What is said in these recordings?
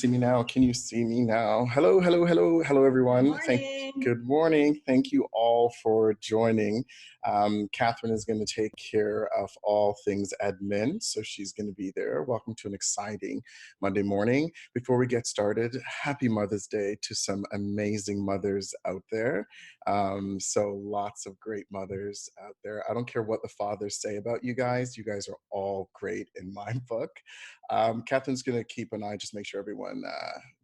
see me now? Can you see me now? Hello, hello, hello, hello, Good everyone. morning. Good morning. Thank you all for joining. Catherine is going to take care of all things admin, so she's going to be there. Welcome to an exciting Monday morning. Before we get started, happy Mother's Day to some amazing mothers out there. So lots of great mothers out there. I don't care what the fathers say about you guys. You guys are all great in my book. Catherine's going to keep an eye, just make sure everyone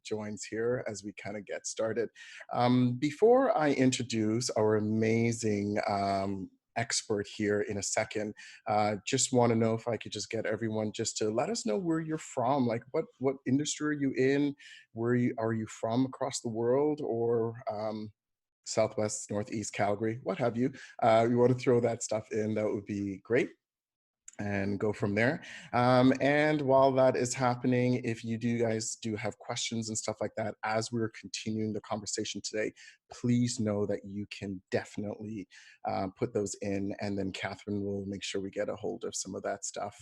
joins here as we kind of get started. Before I introduce our amazing expert here in a second, just want to know if I could just get everyone just to let us know where you're from, like what industry are you in, are you from across the world, or Southwest, Northeast, Calgary, what have you. You want to throw that stuff in, that would be great, and go from there. And while that is happening, if you guys do have questions and stuff like that, as we're continuing the conversation today, please know that you can definitely put those in, and then Catherine will make sure we get a hold of some of that stuff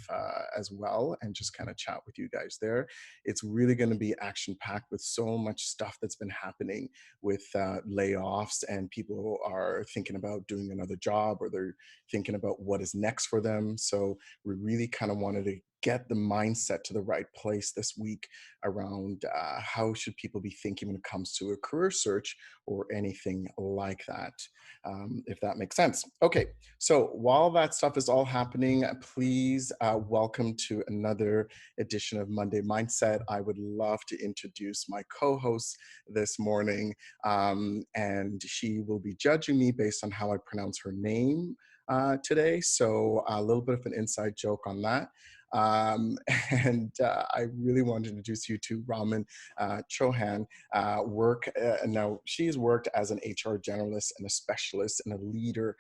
as well, and just kind of chat with you guys there. It's really going to be action-packed with so much stuff that's been happening with layoffs, and people are thinking about doing another job, or they're thinking about what is next for them. So we really kind of wanted to get the mindset to the right place this week around how should people be thinking when it comes to a career search or anything like that, if that makes sense. Okay, so while that stuff is all happening, please welcome to another edition of Monday Mindset. I would love to introduce my co-host this morning, and she will be judging me based on how I pronounce her name today. So a little bit of an inside joke on that. Um, and I really want to introduce you to Raman Chohan. Now, she's worked as an HR generalist and a specialist and a leader,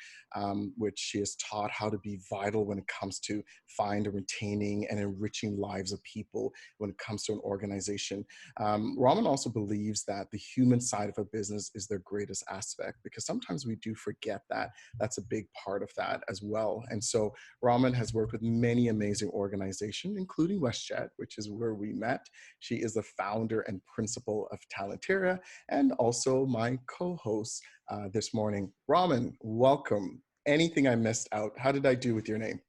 which she has taught how to be vital when it comes to find and retaining and enriching lives of people when it comes to an organization. Raman also believes that the human side of a business is their greatest aspect, because sometimes we do forget that. That's a big part of that as well. And so Raman has worked with many amazing organizations, including WestJet, which is where we met. She is the founder and principal of Talentera, and also my co-host this morning. Raman, welcome. Anything I missed out? How did I do with your name?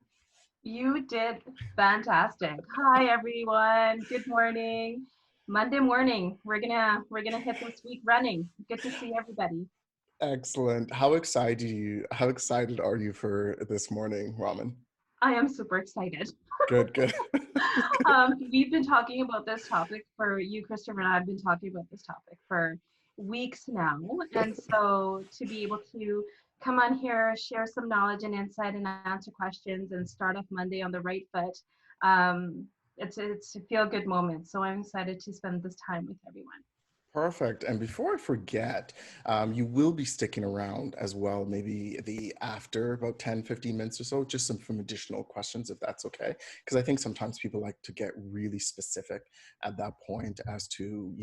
You did fantastic. Hi everyone. Good morning. Monday morning. We're gonna hit this week running. Good to see everybody. Excellent. How excited are you for this morning, Raman? I am super excited. Good, good. We've been talking about this topic for you, Christopher, and I've been talking about this topic for weeks now. And so to be able to come on here, share some knowledge and insight and answer questions and start off Monday on the right foot, it's a feel good moment. So I'm excited to spend this time with everyone. Perfect. And before I forget, you will be sticking around as well, maybe the after about 10, 15 minutes or so, just some additional questions, if that's okay. Because I think sometimes people like to get really specific at that point as to,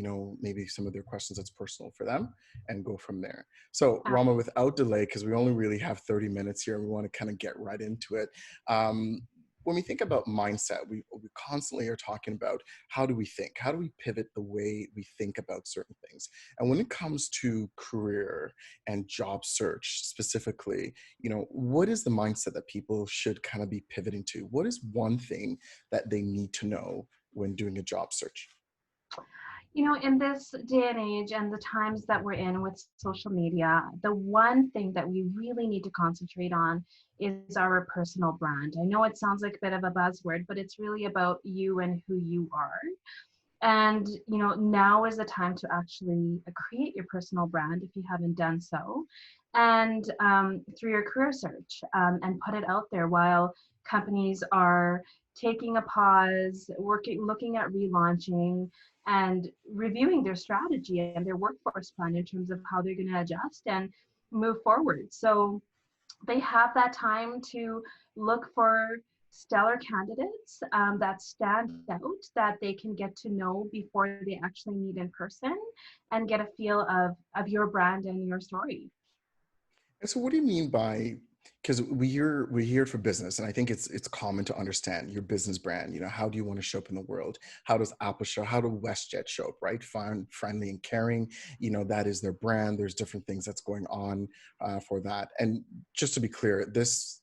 maybe some of their questions that's personal for them, and go from there. So Rama, without delay, because we only really have 30 minutes here and we want to kind of get right into it. When we think about mindset, we constantly are talking about how do we think? How do we pivot the way we think about certain things? And when it comes to career and job search specifically, what is the mindset that people should kind of be pivoting to? What is one thing that they need to know when doing a job search? In this day and age and the times that we're in with social media, the one thing that we really need to concentrate on is our personal brand. I know it sounds like a bit of a buzzword, but it's really about you and who you are. And, now is the time to actually create your personal brand if you haven't done so. And through your career search, and put it out there while companies are taking a pause, looking at relaunching and reviewing their strategy and their workforce plan in terms of how they're going to adjust and move forward. So they have that time to look for stellar candidates that stand out, that they can get to know before they actually meet in person, and get a feel of your brand and your story. And so what do you mean by Because we're here for business, and I think it's common to understand your business brand. You know, how do you want to show up in the world? How does Apple show? How do WestJet show up? Right, fun, friendly, and caring. You know, that is their brand. There's different things that's going on for that. And just to be clear, this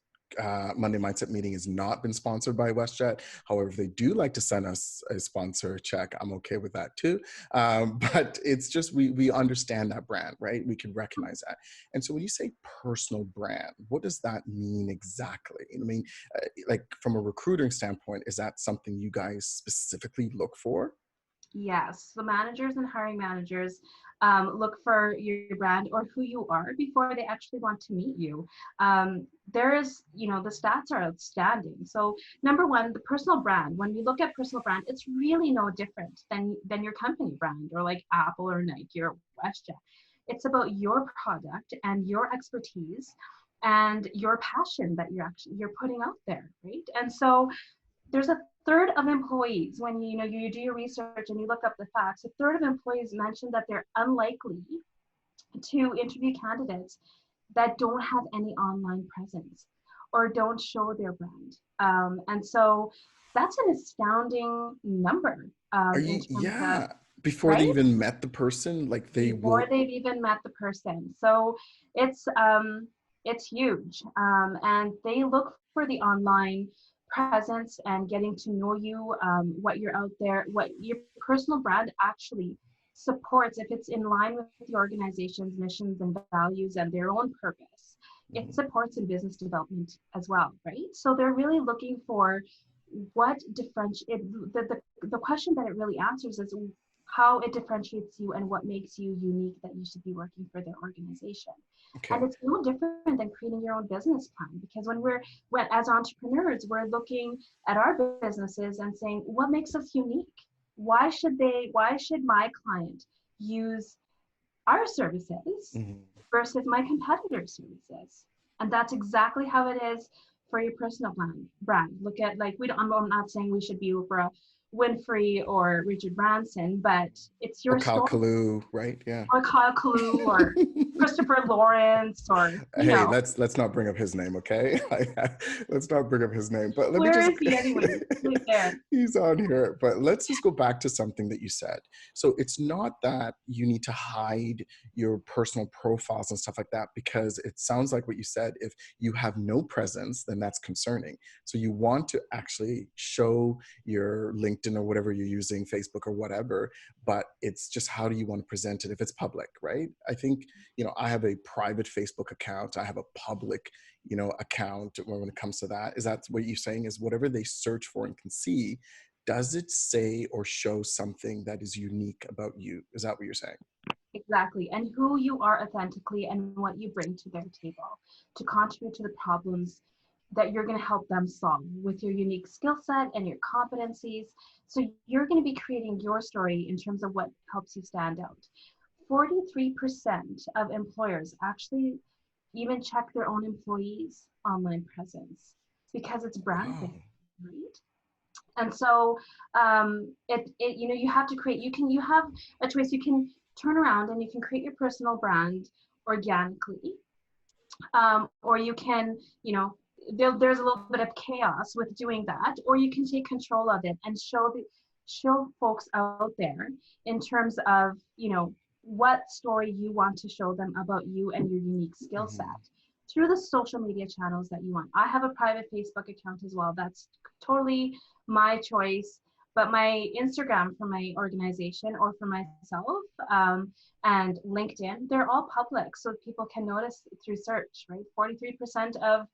Monday Mindset meeting has not been sponsored by WestJet. However, if they do like to send us a sponsor check, I'm okay with that too. But it's just we understand that brand, right? We can recognize that. And so when you say personal brand, what does that mean exactly? I mean, like from a recruiting standpoint, is that something you guys specifically look for? Yes, the managers and hiring managers look for your brand or who you are before they actually want to meet you. There's, the stats are outstanding. So number one, the personal brand. When we look at personal brand, it's really no different than your company brand or like Apple or Nike or WestJet. It's about your product and your expertise and your passion that you're putting out there, right? And so there's a third of employees when you do your research and you look up the facts, a third of employees mentioned that they're unlikely to interview candidates that don't have any online presence or don't show their brand. And so that's an astounding number Are in you, terms of, yeah, before they right? even met the person, like they Before will. they've even met the person. So it's huge. And they look for the online presence and getting to know you, what you're out there, what your personal brand actually supports, if it's in line with the organization's missions and values and their own purpose. It Mhm. supports in business development as well, right? So they're really looking for what differentiate the question that it really answers is how it differentiates you and what makes you unique that you should be working for their organization. And Okay. it's no different than creating your own business plan, because when as entrepreneurs, we're looking at our businesses and saying, what makes us unique? Why should my client use our services Mhm. versus my competitor's services? And that's exactly how it is for your personal brand. Look at, like, I'm not saying we should be Oprah Winfrey or Richard Branson, but it's Or your Kyle story. Kalloo, right? Yeah. Or Kyle Kalloo or Christopher Lawrence or, Hey, let's not bring up his name, okay? Let's not bring up his name. But let me where just is he anyway? Who's there? he's on here. But let's just go back to something that you said. So it's not that you need to hide your personal profiles and stuff like that, because it sounds like what you said, if you have no presence, then that's concerning. So you want to actually show your LinkedIn or whatever you're using, Facebook or whatever, but it's just how do you want to present it if it's public, right? I think, I have a private Facebook account. I have a public, account when it comes to that. Is that what you're saying, is whatever they search for and can see, does it say or show something that is unique about you? Is that what you're saying? Exactly. And who you are authentically and what you bring to their table to contribute to the problems that you're going to help them solve with your unique skill set and your competencies. So you're going to be creating your story in terms of what helps you stand out. 43% of employers actually even check their own employees' online presence because it's Wow. branding, right? And so you have to create, you have a choice. You can turn around and you can create your personal brand organically, or you can, there's a little bit of chaos with doing that, or you can take control of it and show folks out there in terms of, what story you want to show them about you and your unique skill set Mhm. through the social media channels that you want. I have a private Facebook account as well. That's totally my choice. But my Instagram for my organization or for myself, and LinkedIn, they're all public so people can notice through search, right? 43% of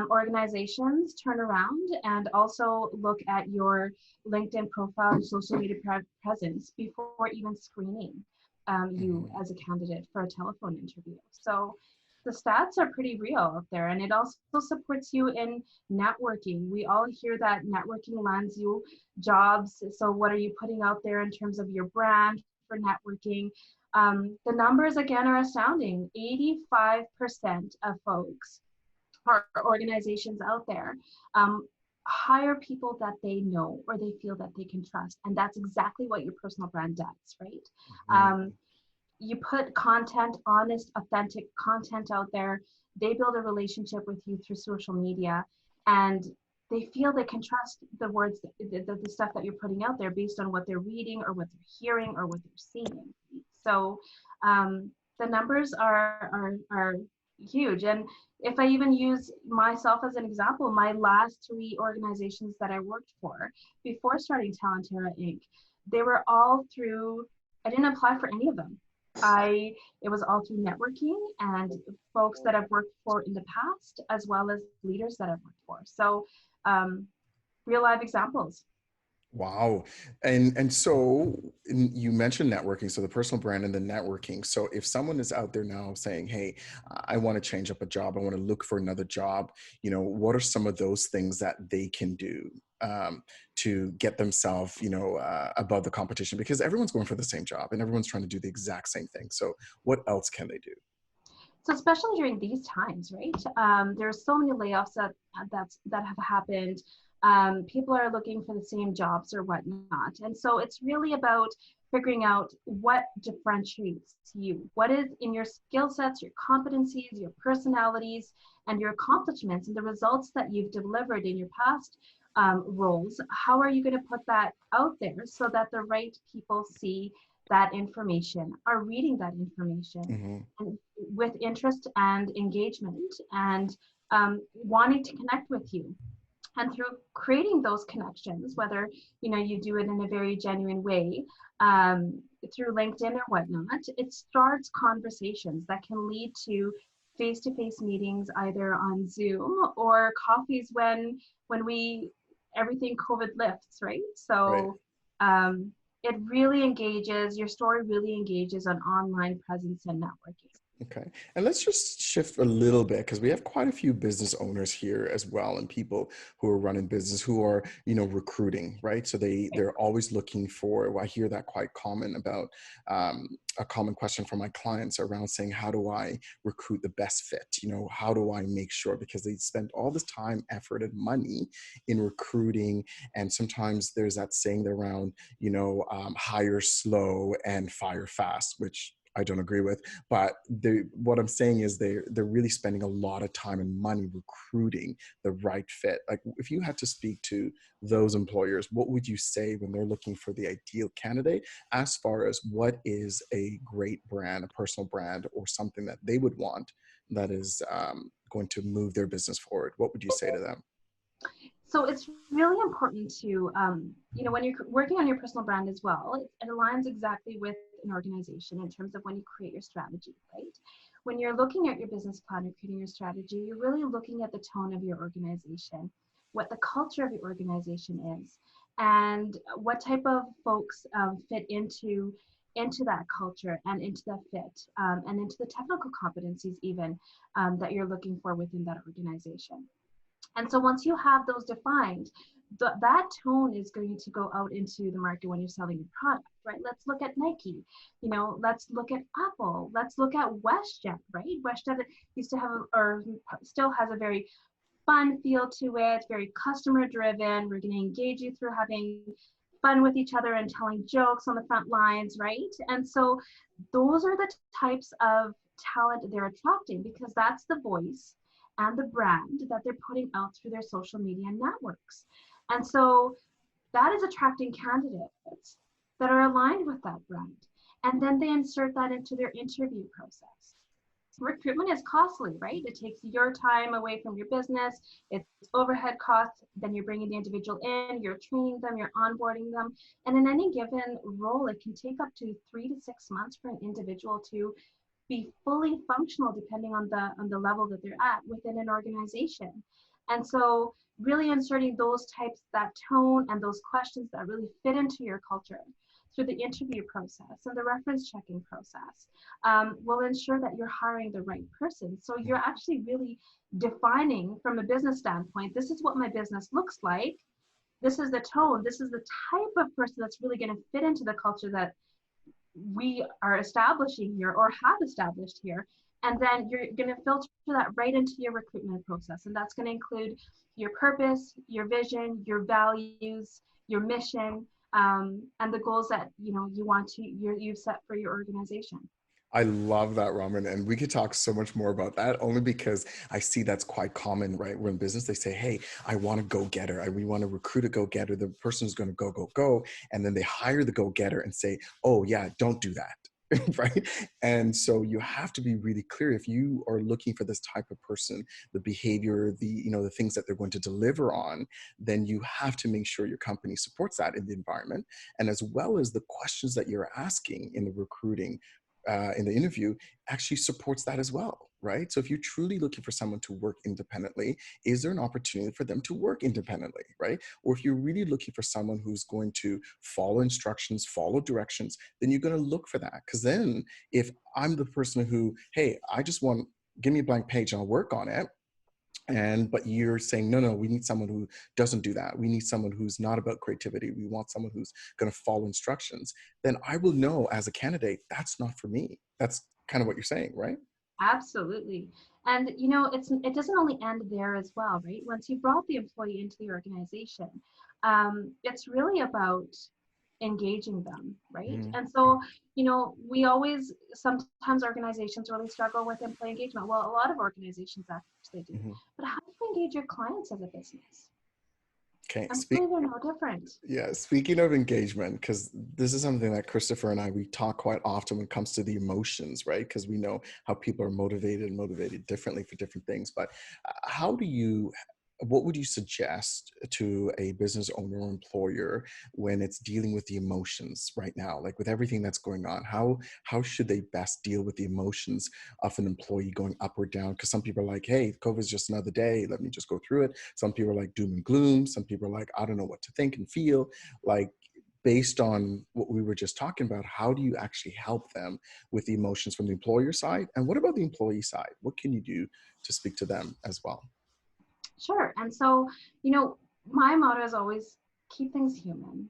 organizations turn around and also look at your LinkedIn profile and social media presence before even screening you Mhm. as a candidate for a telephone interview. So the stats are pretty real out there, and it also supports you in networking. We all hear that networking lands you jobs. So what are you putting out there in terms of your brand for networking? The numbers again are astounding. 85% of folks or organizations out there hire people that they know or they feel that they can trust. And that's exactly what your personal brand does, right? Mhm. Um, you put content, honest, authentic content out there they build a relationship with you through social media, and they feel they can trust the words, the stuff that you're putting out there based on what they're reading or what they're hearing or what they're seeing. So the numbers are huge. And if I even use myself as an example, my last three organizations that I worked for before starting Talentera Inc., they were all through, I didn't apply for any of them. It was all through networking and folks that I've worked for in the past, as well as leaders that I've worked for. So real live examples. Wow. And so you mentioned networking, so the personal brand and the networking. So if someone is out there now saying, hey, I want to change up a job, I want to look for another job, what are some of those things that they can do to get themselves, above the competition? Because everyone's going for the same job and everyone's trying to do the exact same thing. So what else can they do? So especially during these times, right? There are so many layoffs that have happened. People are looking for the same jobs or whatnot, and so it's really about figuring out what differentiates you. What is in your skill sets, your competencies, your personalities, and your accomplishments, and the results that you've delivered in your past roles. How are you going to put that out there so that the right people see that information, are reading that information, Mm-hmm. and with interest and engagement, and wanting to connect with you? And through creating those connections, whether you do it in a very genuine way, through LinkedIn or whatnot, it starts conversations that can lead to face-to-face meetings, either on Zoom or coffees when we everything COVID lifts, right? Right. So it really engages, your story really engages on online presence and networking. Okay. And let's just shift a little bit because we have quite a few business owners here as well, and people who are running business who are, recruiting, right? So they're always looking for, well, I hear that quite common about a common question from my clients around saying, how do I recruit the best fit? How do I make sure, because they spend all this time, effort, and money in recruiting. And sometimes there's that saying around, hire slow and fire fast, which I don't agree with. But what I'm saying is they're really spending a lot of time and money recruiting the right fit. Like, if you had to speak to those employers, what would you say when they're looking for the ideal candidate, as far as what is a great brand, a personal brand, or something that they would want that is going to move their business forward? What would you say to them? So it's really important to, when you're working on your personal brand as well, it aligns exactly with an organization in terms of when you create your strategy, right? When you're looking at your business plan or creating your strategy, you're really looking at the tone of your organization, what the culture of your organization is, and what type of folks fit into that culture and into that fit, and into the technical competencies even that you're looking for within that organization. And so once you have those defined, that tone is going to go out into the market when you're selling your product, right? Let's look at Nike, let's look at Apple, let's look at WestJet, right? WestJet used to have, or still has, a very fun feel to it, very customer driven. We're going to engage you through having fun with each other and telling jokes on the front lines, right? And so those are the types of talent they're attracting, because that's the voice and the brand that they're putting out through their social media networks. And so that is attracting candidates that are aligned with that brand. And then they insert that into their interview process. Recruitment is costly, right? It takes your time away from your business. It's overhead costs. Then you're bringing the individual in, you're training them, you're onboarding them. And in any given role, it can take up to 3 to 6 months for an individual to be fully functional, depending on the level that they're at within an organization. And so really inserting those types, that tone and those questions that really fit into your culture through the interview process and the reference checking process will ensure that you're hiring the right person. So you're actually really defining, from a business standpoint, this is what my business looks like. This is the tone. This is the type of person that's really going to fit into the culture that we are establishing here or have established here. And then you're going to filter that right into your recruitment process. And that's going to include your purpose, your vision, your values, your mission, and the goals that you've set for your organization. I love that, Raman. And we could talk so much more about that only because I see that's quite common, right? We're in business, they say, hey, I want a go-getter. We want to recruit a go-getter. The person who's going to go, go, go. And then they hire the go-getter and say, oh yeah, don't do that. Right. And so you have to be really clear if you are looking for this type of person, the behavior, the things that they're going to deliver on, then you have to make sure your company supports that in the environment. And as well as the questions that you're asking in the recruiting, in the interview, actually supports that as well, right? So if you're truly looking for someone to work independently, is there an opportunity for them to work independently, right? Or if you're really looking for someone who's going to follow instructions, follow directions, then you're going to look for that. Because then if I'm the person who, hey, I just want, give me a blank page and I'll work on it, but you're saying no, we need someone who doesn't do that, we need someone who's not about creativity, we want someone who's going to follow instructions, then I will know as a candidate that's not for me. That's kind of what you're saying, right? Absolutely. And it doesn't only end there as well, right? Once you brought the employee into the organization, it's really about engaging them, right? Mhm. And so, we always, sometimes organizations really struggle with employee engagement. Well, a lot of organizations actually do. Mhm. But how do you engage your clients as a business? Okay, Employees are no different. yeah, speaking of engagement, because this is something that Christopher and I, we talk quite often when it comes to the emotions, right? Because we know how people are motivated differently for different things. But how do you, what would you suggest to a business owner or employer when it's dealing with the emotions right now, like with everything that's going on? How should they best deal with the emotions of an employee going up or down? Because some people are like, hey, COVID is just another day. Let me just go through it. Some people are like doom and gloom. Some people are like, I don't know what to think and feel. Like, based on what we were just talking about, how do you actually help them with the emotions from the employer side? And what about the employee side? What can you do to speak to them as well? Sure. And so, you know, my motto is always keep things human,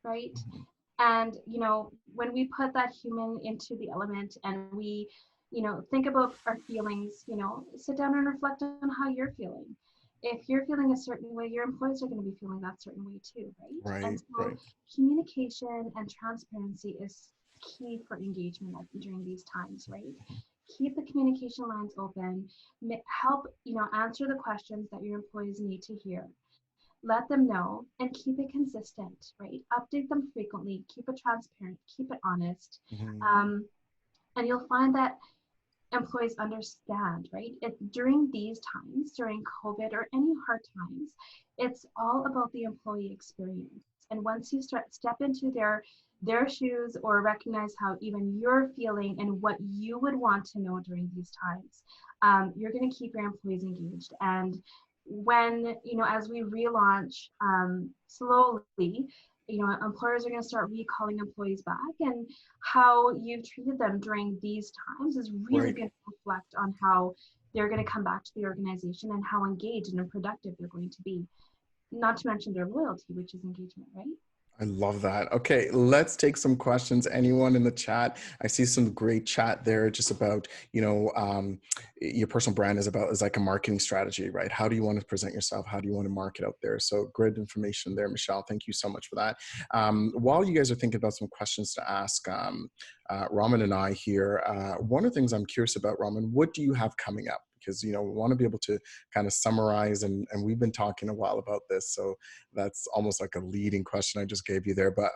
right? Mhm. And, when we put that human into the element and we, think about our feelings, sit down and reflect on how you're feeling. If you're feeling a certain way, your employees are going to be feeling that certain way too, right? And Right, so right. communication and transparency is key for engagement during these times, right? Keep the communication lines open, help, answer the questions that your employees need to hear, let them know, and keep it consistent, right? Update them frequently, keep it transparent, keep it honest. Mhm. Um, and you'll find that employees understand, right? During these times, during COVID or any hard times, it's all about the employee experience. And once you step into their shoes or recognize how even you're feeling and what you would want to know during these times, you're going to keep your employees engaged. And when, as we relaunch slowly, employers are going to start recalling employees back, and how you've treated them during these times is really Right. going to reflect on how they're going to come back to the organization and how engaged and productive they're going to be. Not to mention their loyalty, which is engagement, right? I love that. Okay, let's take some questions. Anyone in the chat? I see some great chat there, just about your personal brand is like a marketing strategy, right? How do you want to present yourself? How do you want to market out there? So great information there, Michelle. Thank you so much for that. While you guys are thinking about some questions to ask Raman and I here, one of the things I'm curious about, Raman, what do you have coming up? Because we want to be able to kind of summarize, and we've been talking a while about this, so that's almost like a leading question I just gave you there. But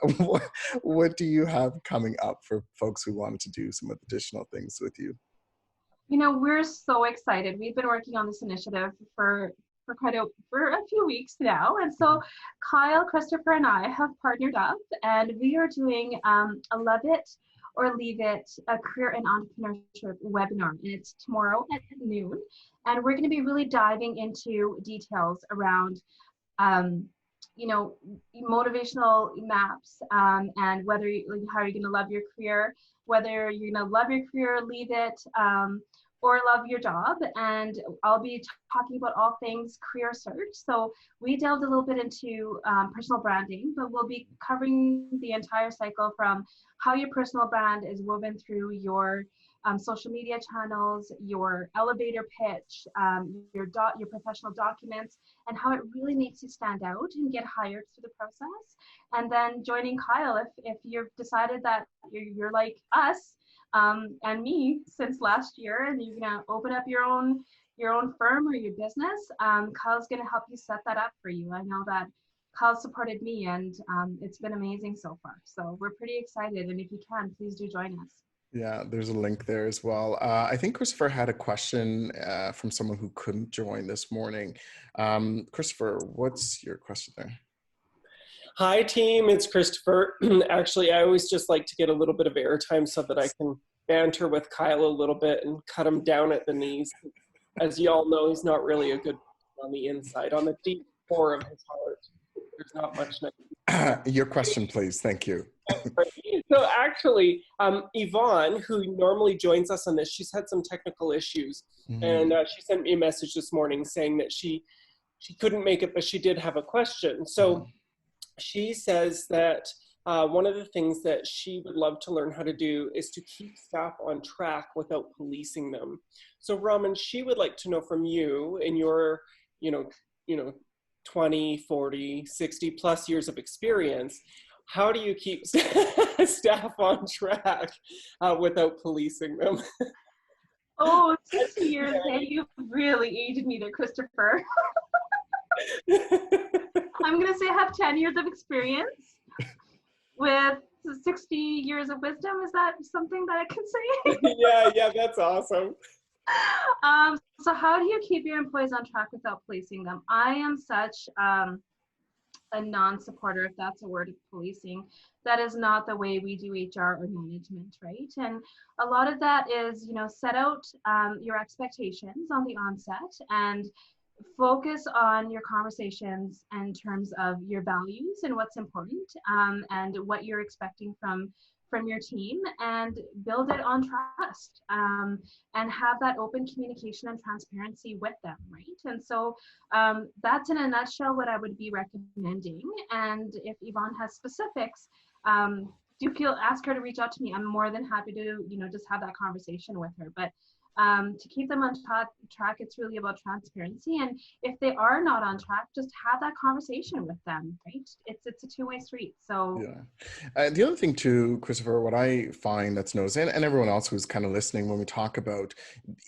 what do you have coming up for folks who wanted to do some additional things with you? We're so excited. We've been working on this initiative for a few weeks now, and so Kyle, Christopher, and I have partnered up, and we are doing a Love It or Leave It, a career and entrepreneurship webinar, and it's tomorrow at noon, and we're going to be really diving into details around um, you know, motivational maps, and how you're going to love your career, whether you're going to love your career, leave it, or love your job. And I'll be talking about all things career search. So we delved a little bit into personal branding, but we'll be covering the entire cycle from how your personal brand is woven through your social media channels, your elevator pitch, your professional documents, and how it really makes you stand out and get hired through the process. And then joining Kyle if you've decided that you're like us, and me since last year, and you're gonna open up your own firm or your business. Kyle's gonna help you set that up for you. I know that Kyle supported me, and it's been amazing so far. So we're pretty excited, and if you can, please do join us. Yeah, there's a link there as well. I think Christopher had a question from someone who couldn't join this morning. Christopher, what's your question there? Hi team, it's Christopher. Actually, I always just like to get a little bit of airtime so that I can banter with Kyle a little bit and cut him down at the knees. As you all know, he's not really a good on the inside. On the deep core of his heart, there's not much. Your question, please. Thank you. So actually, Yvonne, who normally joins us on this, she's had some technical issues. And she sent me a message this morning saying that she couldn't make it, but she did have a question. So she says that one of the things that she would love to learn how to do is to keep staff on track without policing them. So Raman, she would like to know from you in your, 20, 40, 60 plus years of experience, how do you keep staff on track without policing them? Oh, 60 years, hey, you've really aged me there, Christopher. I'm going to say I have 10 years of experience with 60 years of wisdom. Is that something that I can say? Yeah, that's awesome. So how do you keep your employees on track without policing them? I am such a non-supporter, if that's a word, of policing. That is not the way we do HR or management, right? And a lot of that is, set out your expectations on the onset and focus on your conversations in terms of your values and what's important, and what you're expecting from your team, and build it on trust, and have that open communication and transparency with them, right? And so that's in a nutshell what I would be recommending. And if Yvonne has specifics, ask her to reach out to me. I'm more than happy to just have that conversation with her. But to keep them on track, it's really about transparency. And if they are not on track, just have that conversation with them, right? It's a two-way street. So yeah. The other thing too, Christopher, what I find that's noticed, and everyone else who's kind of listening when we talk about,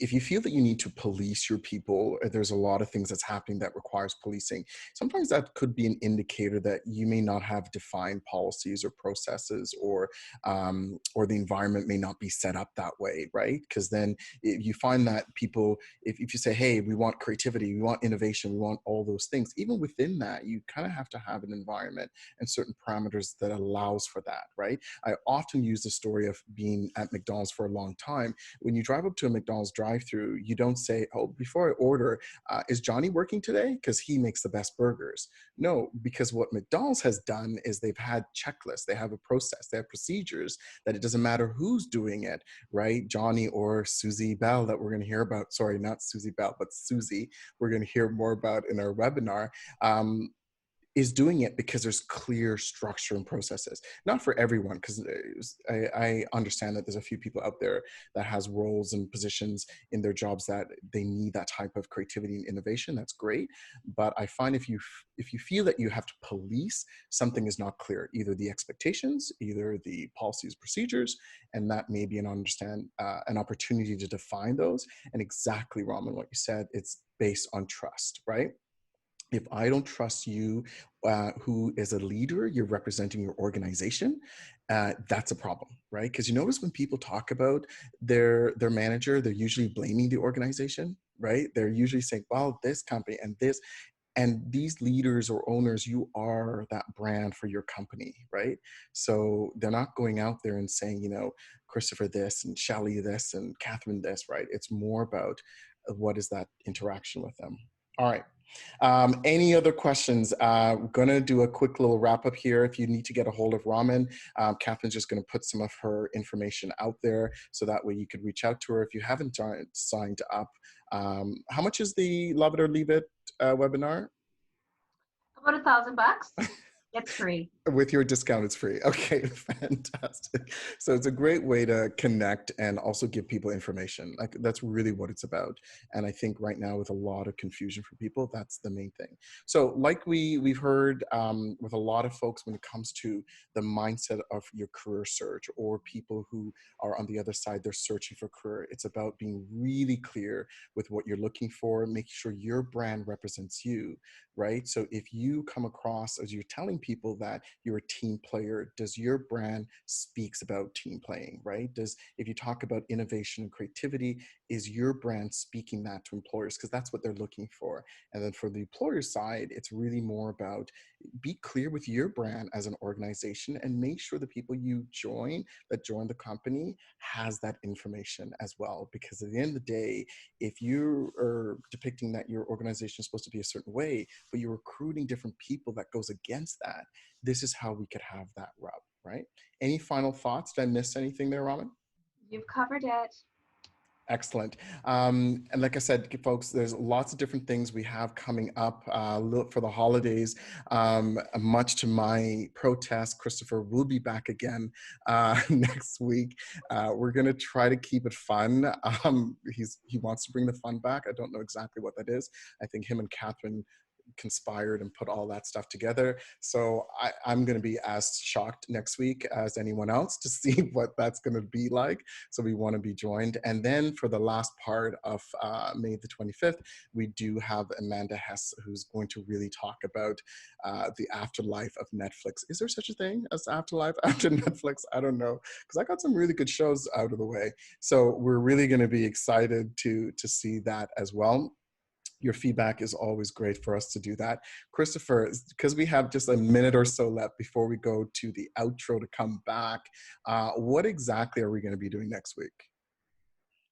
if you feel that you need to police your people, there's a lot of things that's happening that requires policing. Sometimes that could be an indicator that you may not have defined policies or processes, or the environment may not be set up that way, right? Because then you find that people, if you say, hey, we want creativity, we want innovation, we want all those things, even within that, you kind of have to have an environment and certain parameters that allows for that, right? I often use the story of being at McDonald's for a long time. When you drive up to a McDonald's drive-through, you don't say, oh, before I order, is Johnny working today? Because he makes the best burgers. No, because what McDonald's has done is they've had checklists, they have a process, they have procedures that it doesn't matter who's doing it, right? Johnny or Susie Bell that we're going to hear about, sorry, not Susie Bell, but Susie, we're going to hear more about in our webinar, is doing it because there's clear structure and processes. Not for everyone, because I understand that there's a few people out there that has roles and positions in their jobs that they need that type of creativity and innovation. That's great. But I find if you feel that you have to police, something is not clear, either the expectations, either the policies, procedures, and that may be an opportunity to define those. And exactly, Raman, what you said, it's based on trust, right? If I don't trust you, who is a leader, you're representing your organization, that's a problem, right? Because you notice when people talk about their manager, they're usually blaming the organization, right? They're usually saying, well, this company and this, and these leaders or owners, you are that brand for your company, right? So they're not going out there and saying, Christopher this and Shelley this and Catherine this, right? It's more about what is that interaction with them. All right. Any other questions? We're going to do a quick little wrap up here. If you need to get a hold of Raman, Catherine's just going to put some of her information out there so that way you could reach out to her. If you haven't signed up, how much is the Love It or Leave It webinar? About $1,000. It's free. With your discount, it's free. Okay, fantastic. So it's a great way to connect and also give people information. Like that's really what it's about. And I think right now with a lot of confusion for people, that's the main thing. So like we've heard with a lot of folks when it comes to the mindset of your career search or people who are on the other side, they're searching for career. It's about being really clear with what you're looking for, making sure your brand represents you, right? So if you come across as you're telling people that you're a team player, does your brand speaks about team playing, right? Does, if you talk about innovation and creativity, is your brand speaking that to employers? Because that's what they're looking for. And then for the employer side, it's really more about be clear with your brand as an organization and make sure the people you join that join the company has that information as well. Because at the end of the day, if you are depicting that your organization is supposed to be a certain way, but you're recruiting different people that goes against that, this is how we could have that rub, right? Any final thoughts? Did I miss anything there, Raman? You've covered it. Excellent. And like I said, folks, there's lots of different things we have coming up for the holidays. Much to my protest, Christopher will be back again next week. We're going to try to keep it fun. He wants to bring the fun back. I don't know exactly what that is. I think him and Catherine conspired and put all that stuff together. So I'm going to be as shocked next week as anyone else to see what that's going to be like. So we want to be joined. And then for the last part of May the 25th, we do have Amanda Hess, who's going to really talk about the afterlife of Netflix. Is there such a thing as afterlife after Netflix? I don't know, because I got some really good shows out of the way. So we're really going to be excited to see that as well. Your feedback is always great for us to do that. Christopher, because we have just a minute or so left before we go to the outro to come back, what exactly are we going to be doing next week?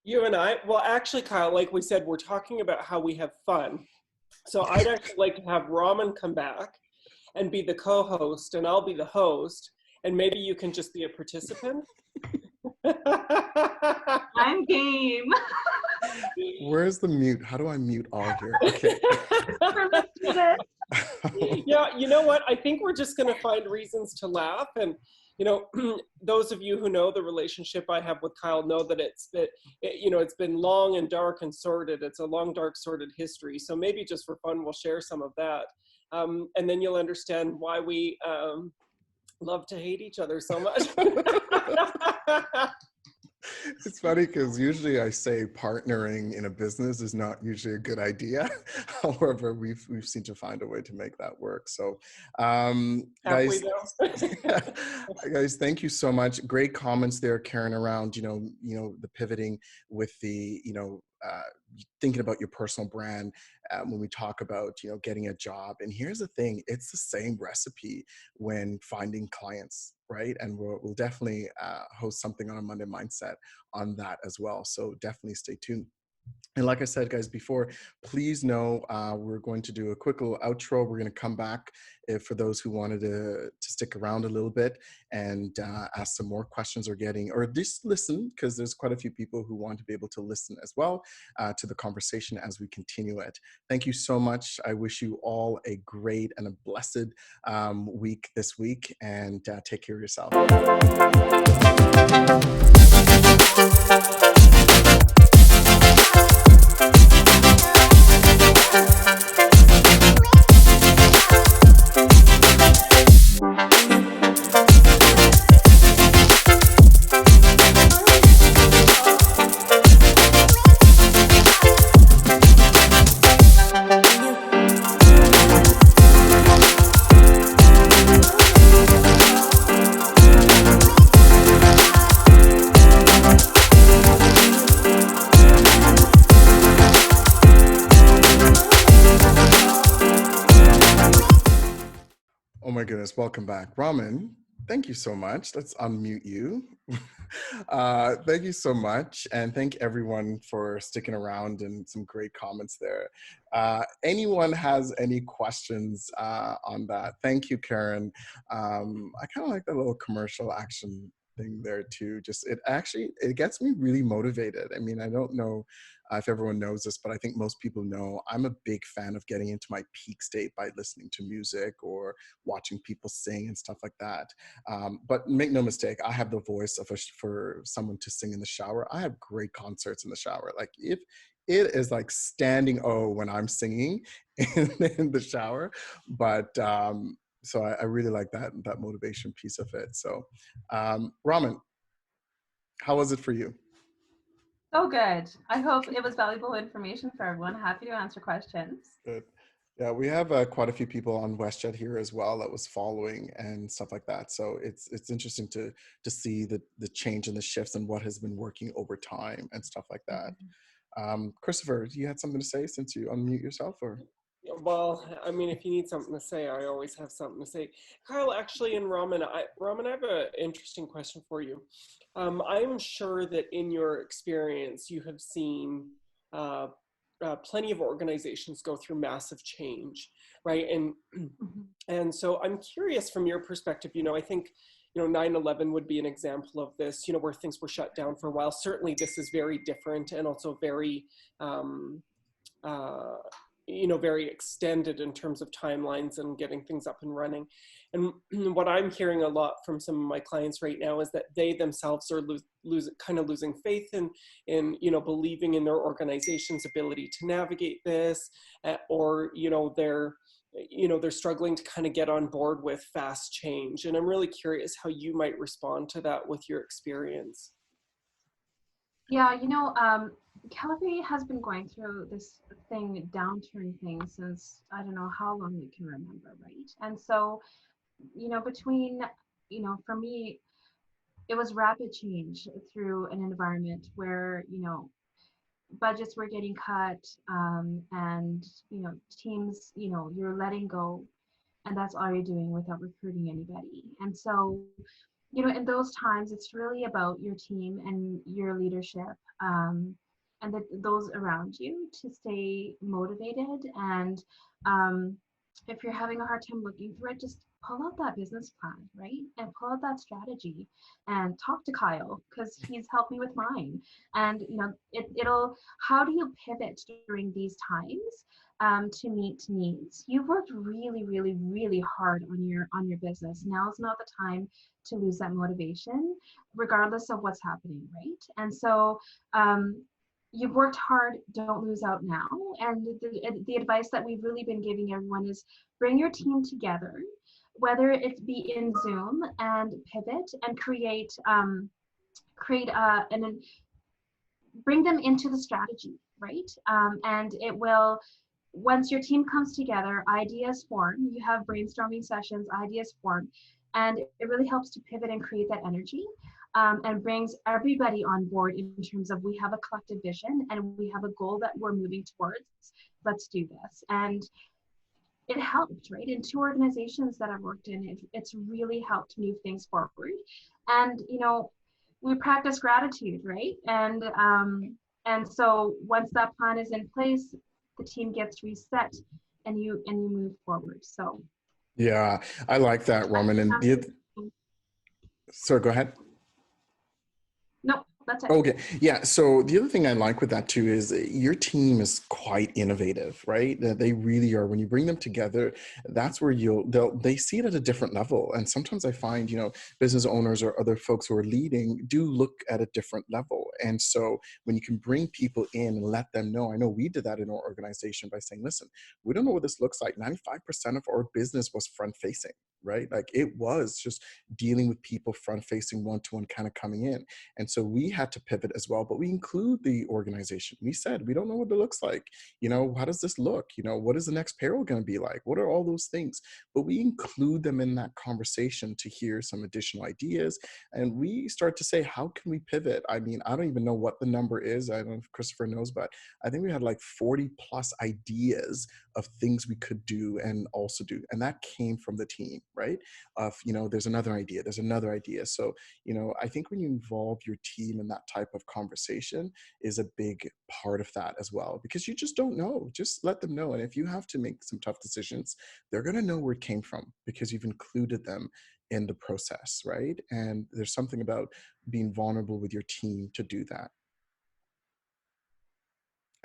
You and I, well, actually, Kyle, like we said, we're talking about how we have fun. So I'd actually like to have Raman come back and be the co-host, and I'll be the host, and maybe you can just be a participant. I'm game. Where's the mute? How do I mute all here? Okay. Let's do this. Yeah, you know what? I think we're just going to find reasons to laugh. And, you know, those of you who know the relationship I have with Kyle know that it's been long and dark and sordid. It's a long, dark, sordid history. So maybe just for fun, we'll share some of that. And then you'll understand why we love to hate each other so much. It's funny because usually I say partnering in a business is not usually a good idea. However, we've seemed to find a way to make that work. So, guys, guys, thank you so much. Great comments there, Karen, around the pivoting with the thinking about your personal brand when we talk about getting a job. And here's the thing: it's the same recipe when finding clients, right? And we'll definitely host something on a Monday Mindset on that as well. So definitely stay tuned. And like I said, guys, before, please know we're going to do a quick little outro. We're going to come back for those who wanted to stick around a little bit and ask some more questions or just listen, because there's quite a few people who want to be able to listen as well to the conversation as we continue it. Thank you so much. I wish you all a great and a blessed week this week, and take care of yourself. Oh my goodness, welcome back. Raman, thank you so much. Let's unmute you. Thank you so much. And thank everyone for sticking around and some great comments there. Anyone has any questions on that? Thank you, Karen. I kind of like that little commercial action thing there too. Just it gets me really motivated. I mean, I don't know if everyone knows this, but I think most people know I'm a big fan of getting into my peak state by listening to music or watching people sing and stuff like that. But make no mistake, I have the voice of for someone to sing in the shower. I have great concerts in the shower. Like if it is like standing O when I'm singing in the shower, but so I really like that motivation piece of it. So, Raman, how was it for you? So good. I hope it was valuable information for everyone. Happy to answer questions. Good. Yeah, we have quite a few people on WestJet here as well that was following and stuff like that. So it's interesting to see the change and the shifts and what has been working over time and stuff like that. Christopher, you had something to say since you unmute yourself, or? Well, I mean, if you need something to say, I always have something to say. Kyle, actually, and Raman, I have an interesting question for you. I'm sure that in your experience, you have seen plenty of organizations go through massive change, right? And so I'm curious from your perspective, I think, 9/11 would be an example of this, where things were shut down for a while. Certainly this is very different and also very, uh, very extended in terms of timelines and getting things up and running. And what I'm hearing a lot from some of my clients right now is that they themselves are losing faith in believing in their organization's ability to navigate this, or they're struggling to kind of get on board with fast change. And I'm really curious how you might respond to that with your experience. Yeah, Calgary has been going through this downturn thing since I don't know how long we can remember, right? And so, between, for me, it was rapid change through an environment where, budgets were getting cut, and, teams, you're letting go, and that's all you're doing without recruiting anybody. And so, in those times, it's really about your team and your leadership, and those around you to stay motivated. And if you're having a hard time looking through it, just pull out that business plan, right? And pull out that strategy and talk to Kyle because he's helped me with mine. And, it'll, how do you pivot during these times to meet needs? You've worked really, really, really hard on your business. Now's not the time to lose that motivation, regardless of what's happening, right? And so you've worked hard, don't lose out now. And the advice that we've really been giving everyone is bring your team together, whether it be in Zoom, and pivot and and bring them into the strategy, right? And it will, once your team comes together, ideas form, you have brainstorming sessions, ideas form, and it really helps to pivot and create that energy, and brings everybody on board in terms of we have a collective vision and we have a goal that we're moving towards. Let's do this. And it helped, right? In two organizations that I've worked in, it's really helped move things forward. And, we practice gratitude, right? And so once that plan is in place, the team gets reset and you move forward. So Yeah, I like that, Roman. And sorry, go ahead. no, that's it. Okay. Yeah. So the other thing I like with that too is your team is quite innovative, right? They really are. When you bring them together, that's where they see it at a different level. And sometimes I find, business owners or other folks who are leading do look at a different level. And so when you can bring people in and let them know, I know we did that in our organization by saying, listen, we don't know what this looks like. 95% of our business was front facing, right? Like it was just dealing with people front facing, one-to-one kind of coming in. And so we had to pivot as well, but we include the organization. We said, we don't know what it looks like. How does this look? What is the next payroll going to be like? What are all those things? But we include them in that conversation to hear some additional ideas. And we start to say, how can we pivot? I mean, I don't even know what the number is. I don't know if Christopher knows, but I think we had like 40 plus ideas of things we could do and also do. And that came from the team, right? There's another idea, there's another idea. So, I think when you involve your team in that type of conversation is a big part of that as well, because you just don't know. Just let them know. And if you have to make some tough decisions, they're going to know where it came from because you've included them in the process, right? And there's something about being vulnerable with your team to do that.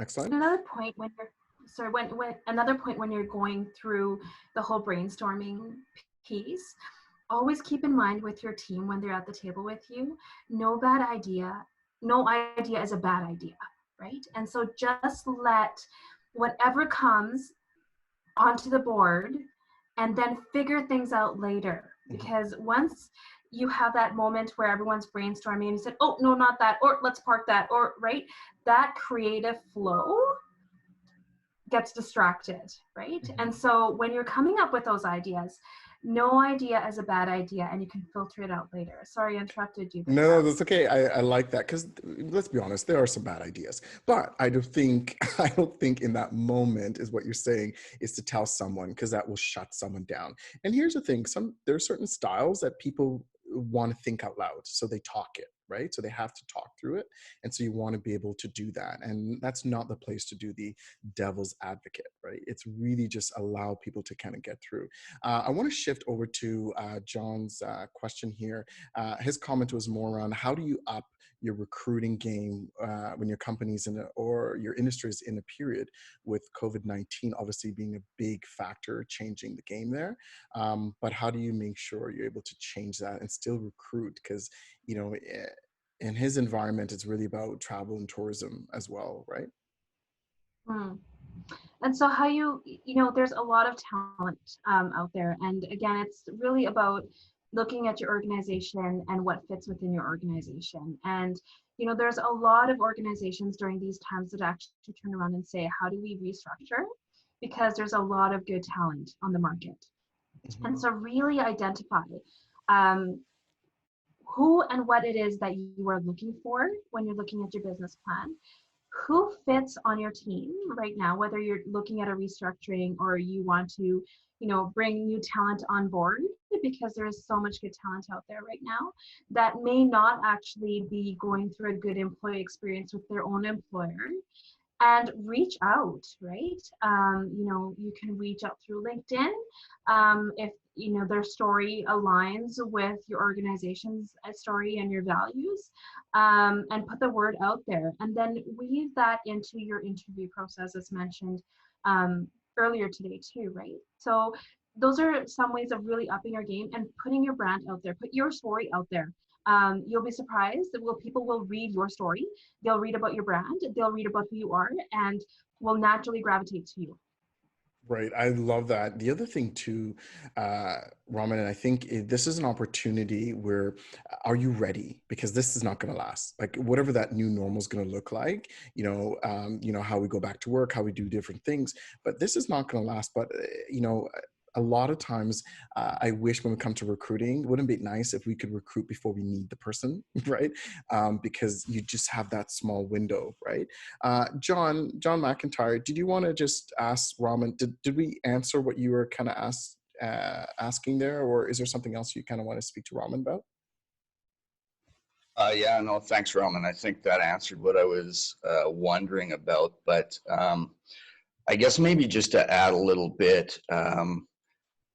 Excellent. Another point when you're sorry, when another point when you're going through the whole brainstorming piece, always keep in mind with your team when they're at the table with you, no bad idea, no idea is a bad idea, right? And so just let whatever comes onto the board and then figure things out later. Because once you have that moment where everyone's brainstorming and you said, oh, no, not that, or let's park that, or right, that creative flow gets distracted, right? And so when you're coming up with those ideas, no idea is a bad idea and you can filter it out later. Sorry, I interrupted you. No, that's okay. I like that because let's be honest, there are some bad ideas. But I don't think in that moment is what you're saying is to tell someone, because that will shut someone down. And here's the thing, there are certain styles that people want to think out loud, so they talk it, right? So they have to talk through it. And so you want to be able to do that. And that's not the place to do the devil's advocate, right? It's really just allow people to kind of get through. I want to shift over to John's question here. His comment was more around how do you up your recruiting game when your company's or your industry is in a period with COVID-19 obviously being a big factor changing the game there. But how do you make sure you're able to change that and still recruit? Because, you know, in his environment, it's really about travel and tourism as well, right? And so how there's a lot of talent out there. And again, it's really about looking at your organization and what fits within your organization. And, there's a lot of organizations during these times that actually turn around and say, how do we restructure? Because there's a lot of good talent on the market. And so really identify who and what it is that you are looking for when you're looking at your business plan. Who fits on your team right now, whether you're looking at a restructuring or you want to, bring new talent on board, because there is so much good talent out there right now that may not actually be going through a good employee experience with their own employer. And reach out, right? You can reach out through LinkedIn if their story aligns with your organization's story and your values, and put the word out there, and then weave that into your interview process, as mentioned earlier today too, right? So those are some ways of really upping your game and putting your brand out there. Put your story out there. You'll be surprised that people will read your story. They'll read about your brand. They'll read about who you are, and will naturally gravitate to you. Right. I love that. The other thing too, Raman, and I think this is an opportunity where are you ready? Because this is not going to last. Like whatever that new normal is going to look like, how we go back to work, how we do different things, but this is not going to last. But, a lot of times I wish when we come to recruiting, wouldn't it be nice if we could recruit before we need the person, right? Because you just have that small window, right? John McIntyre, did you want to just ask Raman, did we answer what you were kind of asking there, or is there something else you kind of want to speak to Raman about? Yeah, no, thanks, Raman. I think that answered what I was wondering about, but I guess maybe just to add a little bit,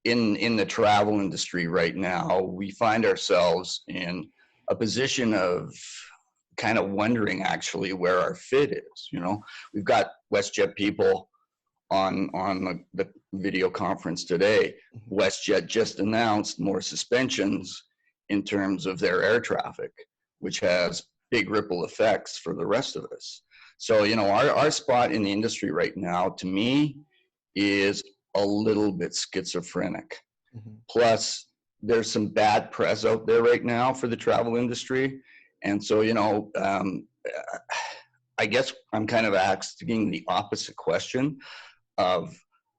in the travel industry right now, we find ourselves in a position of kind of wondering actually where our fit is. We've got WestJet people on the video conference today. WestJet just announced more suspensions in terms of their air traffic, which has big ripple effects for the rest of us. So, our spot in the industry right now, to me, is a little bit schizophrenic. Plus, there's some bad press out there right now for the travel industry. And so, I guess I'm kind of asking the opposite question of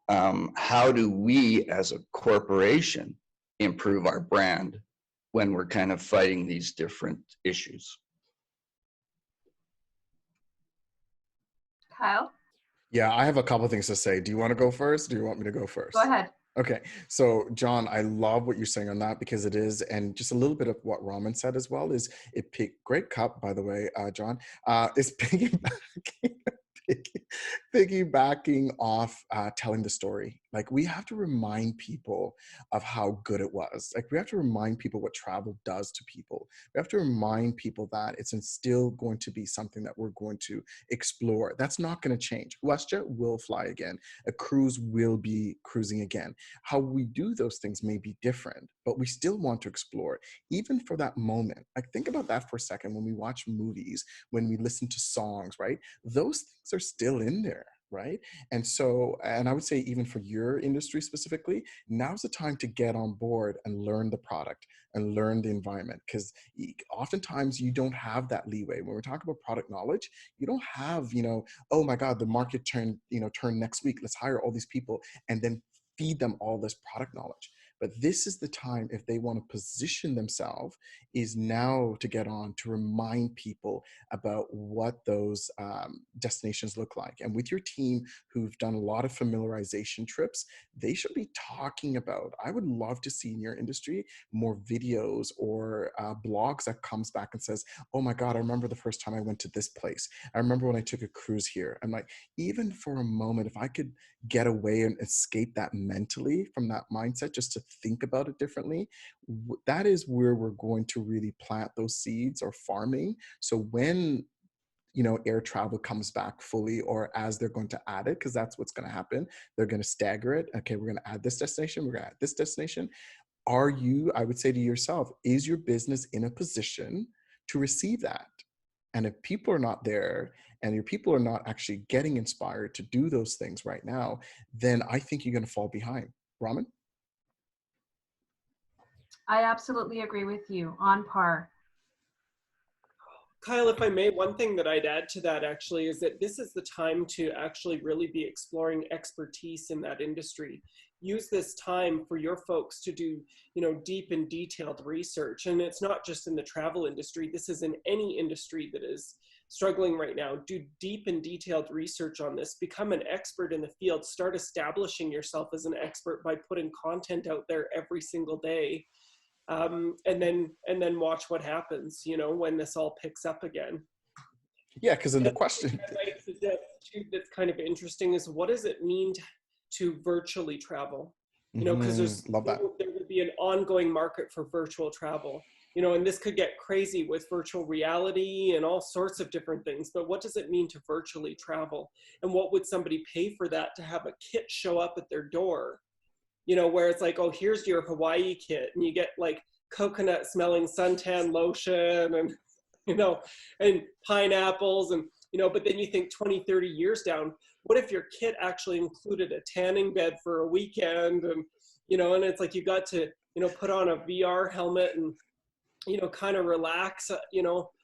how do we as a corporation improve our brand when we're kind of fighting these different issues? Kyle? Yeah, I have a couple things to say. Do you want to go first? Do you want me to go first? Go ahead. Okay, so John, I love what you're saying on that, because it is, and just a little bit of what Raman said as well, is great cup, by the way, John, is piggybacking piggybacking off telling the story, like we have to remind people of how good it was. Like we have to remind people what travel does to people. We have to remind people that it's still going to be something that we're going to explore. That's not going to change. WestJet will fly again. A cruise will be cruising again. How we do those things may be different, but we still want to explore, even for that moment. Like think about that for a second. When we watch movies, when we listen to songs, right? Those things are still in there, right? And so, and I would say even for your industry specifically, now's the time to get on board and learn the product and learn the environment, because oftentimes you don't have that leeway. When we're talking about product knowledge, you don't have, oh my God, the market turn next week, let's hire all these people and then feed them all this product knowledge. But this is the time, if they want to position themselves, is now to get on to remind people about what those destinations look like. And with your team who've done a lot of familiarization trips, they should be talking about, I would love to see in your industry more videos or blogs that comes back and says, oh my God, I remember the first time I went to this place. I remember when I took a cruise here. I'm like, even for a moment, if I could get away and escape that mentally from that mindset, just to think about it differently, that is where we're going to really plant those seeds or farming. So when air travel comes back fully, or as they're going to add it, because that's what's going to happen, they're going to stagger it. Okay, we're going to add this destination, we're going to add this destination. Are you, I would say to yourself, is your business in a position to receive that? And if people are not there and your people are not actually getting inspired to do those things right now, then I think you're going to fall behind. Raman? I absolutely agree with you, on par. Kyle, if I may, one thing that I'd add to that actually is that this is the time to actually really be exploring expertise in that industry. Use this time for your folks to do, deep and detailed research. And it's not just in the travel industry. This is in any industry that is struggling right now. Do deep and detailed research on this. Become an expert in the field. Start establishing yourself as an expert by putting content out there every single day. And then watch what happens, when this all picks up again. Yeah, because in the question I might suggest too, that's kind of interesting is, what does it mean to virtually travel? Because love that. there will be an ongoing market for virtual travel. And this could get crazy with virtual reality and all sorts of different things. But what does it mean to virtually travel? And what would somebody pay for that, to have a kit show up at their door? Where it's like, oh, here's your Hawaii kit, and you get like coconut smelling suntan lotion and, and pineapples and, but then you think 20, 30 years down, what if your kit actually included a tanning bed for a weekend? And, and it's like, you got to, put on a VR helmet and, kind of relax,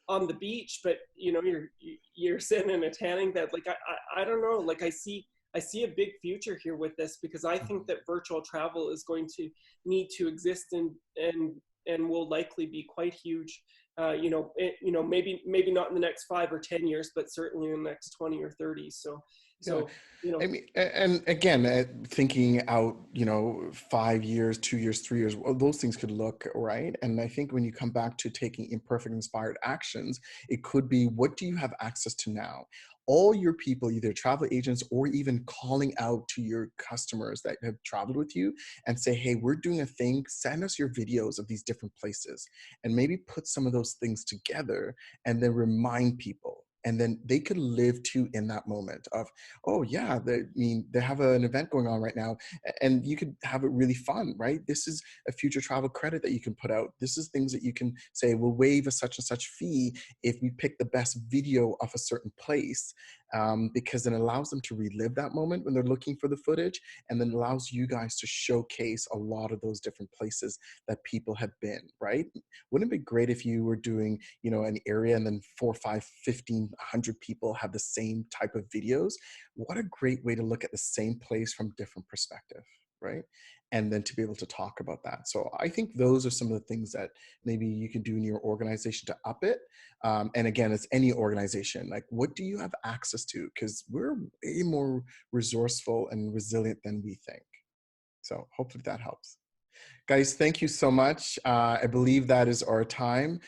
on the beach, but, you're sitting in a tanning bed. Like, I don't know, like I see a big future here with this, because I think that virtual travel is going to need to exist and will likely be quite huge. Maybe not in the next 5 or 10 years, but certainly in the next 20 or 30. So, I mean, and again, thinking out, 5 years, 2 years, 3 years, well, those things could look right. And I think when you come back to taking imperfect inspired actions, it could be, what do you have access to now? All your people, either travel agents or even calling out to your customers that have traveled with you and say, hey, we're doing a thing, send us your videos of these different places, and maybe put some of those things together and then remind people. And then they could live too in that moment of, oh yeah, they have an event going on right now, and you could have it really fun, right? This is a future travel credit that you can put out. This is things that you can say, we'll waive a such and such fee if we pick the best video of a certain place, because it allows them to relive that moment when they're looking for the footage, and then allows you guys to showcase a lot of those different places that people have been, right? Wouldn't it be great if you were doing, an area and then 4, 5, 15, 100 people have the same type of videos? What a great way to look at the same place from different perspective, right? And then to be able to talk about that. So I think those are some of the things that maybe you can do in your organization to up it. And again, it's any organization. Like, what do you have access to? Because we're way more resourceful and resilient than we think. So hopefully that helps. Guys, thank you so much. I believe that is our time.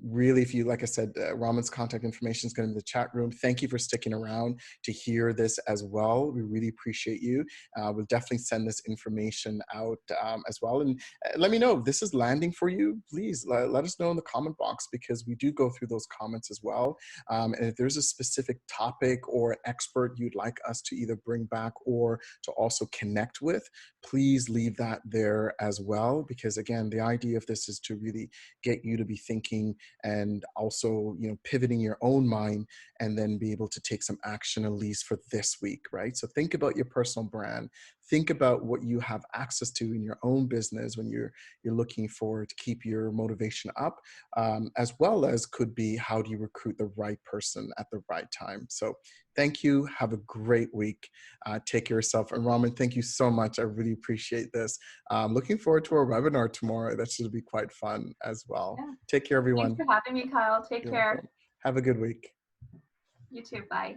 Really, if you, like I said, Raman's contact information is going to be in the chat room. Thank you for sticking around to hear this as well. We really appreciate you. We'll definitely send this information out as well. And let me know if this is landing for you. Please let us know in the comment box, because we do go through those comments as well. And if there's a specific topic or expert you'd like us to either bring back or to also connect with, please leave that there as well, because again, the idea of this is to really get you to be thinking and also, you know, pivoting your own mind and then be able to take some action, at least for this week, right? So think about your personal brand. Think about what you have access to in your own business when you're looking for to keep your motivation up, as well as could be how do you recruit the right person at the right time. So thank you. Have a great week. Take care of yourself. And Raman, thank you so much. I really appreciate this. Looking forward to our webinar tomorrow. That should be quite fun as well. Yeah. Take care, everyone. Thanks for having me, Kyle. Take You're care. welcome. Have a good week. You too. Bye.